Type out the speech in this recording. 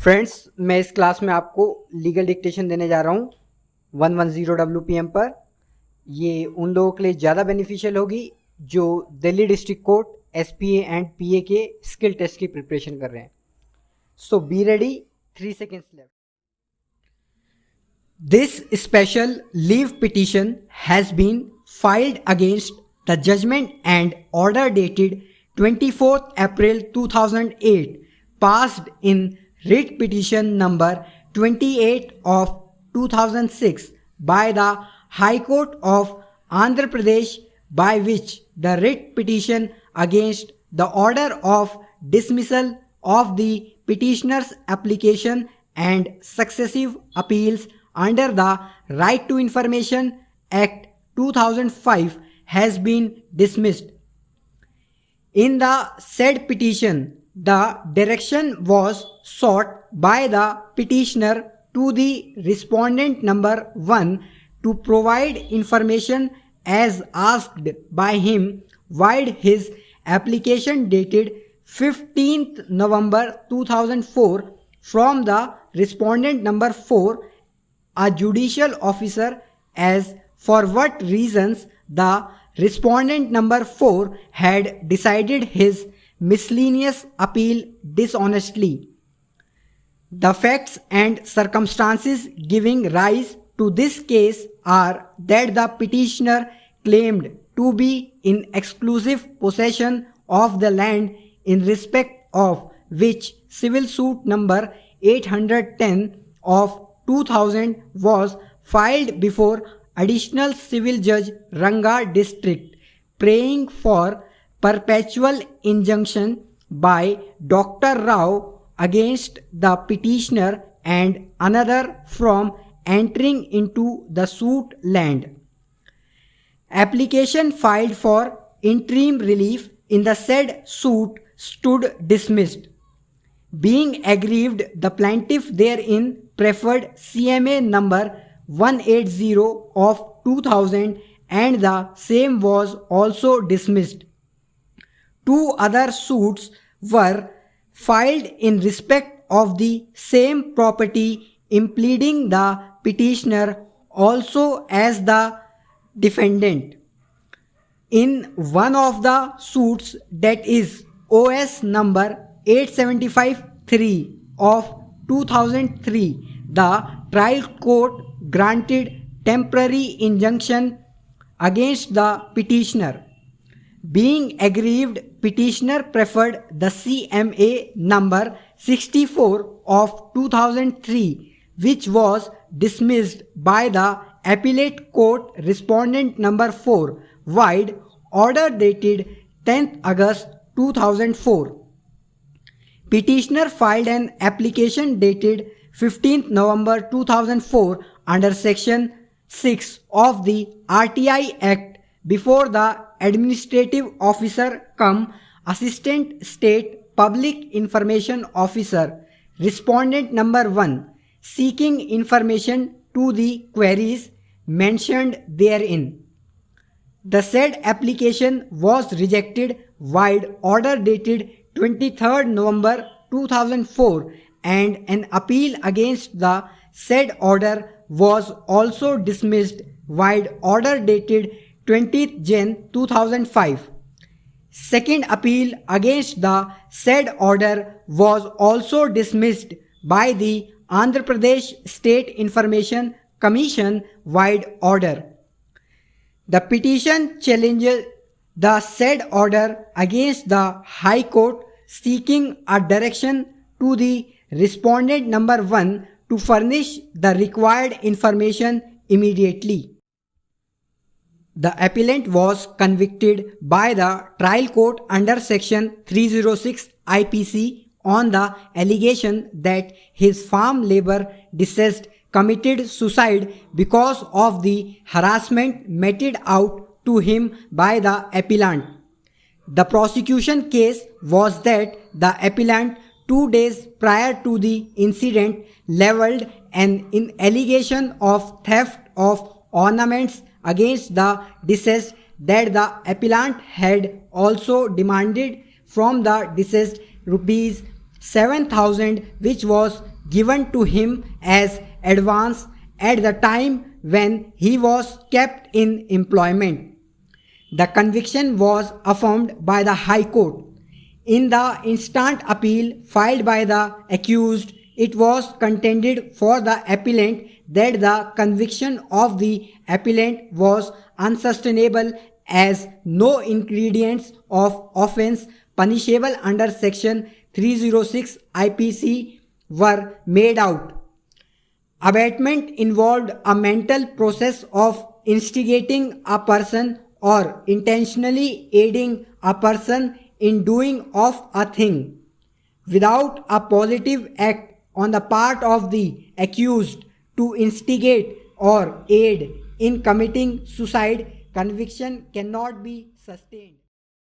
Friends, मैं इस class में आपको लीगल डिक्टेशन देने जा रहा हूँ 110 WPM पर। ये उन लोगों के लिए ज़्यादा बेनिफिशियल होगी जो Delhi district court SPA and PA के स्किल टेस्ट की प्रिपरेशन कर रहे हैं। सो be ready, 3 seconds left. This special leave petition has been filed against the judgment and order dated 24th April 2008 passed in writ petition number 28 of 2006 by the High Court of Andhra Pradesh, by which the writ petition against the order of dismissal of the petitioner's application and successive appeals under the Right to Information Act 2005 has been dismissed. In the said petition, the direction was sought by the petitioner to the respondent number 1 to provide information as asked by him while his application dated 15th November 2004 from the respondent number 4, a judicial officer, as for what reasons the respondent number 4 had decided his miscellaneous appeal dishonestly. The facts and circumstances giving rise to this case are that the petitioner claimed to be in exclusive possession of the land in respect of which civil suit number 810 of 2000 was filed before Additional Civil Judge Ranga District, praying for perpetual injunction by Dr. Rao against the petitioner and another from entering into the suit land. Application filed for interim relief in the said suit stood dismissed. Being aggrieved, the plaintiff therein preferred CMA number 180 of 2000 and the same was also dismissed. 2 other suits were filed in respect of the same property, impleading the petitioner also as the defendant. In one of the suits, that is OS number 875-3 of 2003, the trial court granted temporary injunction against the petitioner. Being aggrieved, petitioner preferred the CMA number 64 of 2003, which was dismissed by the appellate court respondent number 4, wide order dated 10th August 2004. Petitioner filed an application dated 15th November 2004 under section 6 of the RTI Act before the administrative officer cum assistant state public information officer, respondent number 1, seeking information to the queries mentioned therein. The said application was rejected while order dated 23rd November 2004 and an appeal against the said order was also dismissed while order dated 20th Jan 2005. Second appeal against the said order was also dismissed by the Andhra Pradesh State Information Commission wide order. The petition challenges the said order against the High Court, seeking a direction to the respondent number 1 to furnish the required information immediately. The appellant was convicted by the trial court under section 306 IPC on the allegation that his farm labor deceased committed suicide because of the harassment meted out to him by the appellant. The prosecution case was that the appellant 2 days prior to the incident leveled an allegation of theft of ornaments against the deceased that the appellant had also demanded from the deceased rupees 7,000, which was given to him as advance at the time when he was kept in employment. The conviction was affirmed by the High Court. In the instant appeal filed by the accused, it was contended for the appellant that the conviction of the appellant was unsustainable as no ingredients of offence punishable under section 306 IPC were made out. Abatement involved a mental process of instigating a person or intentionally aiding a person in doing of a thing. Without a positive act on the part of the accused to instigate or aid in committing suicide, conviction cannot be sustained.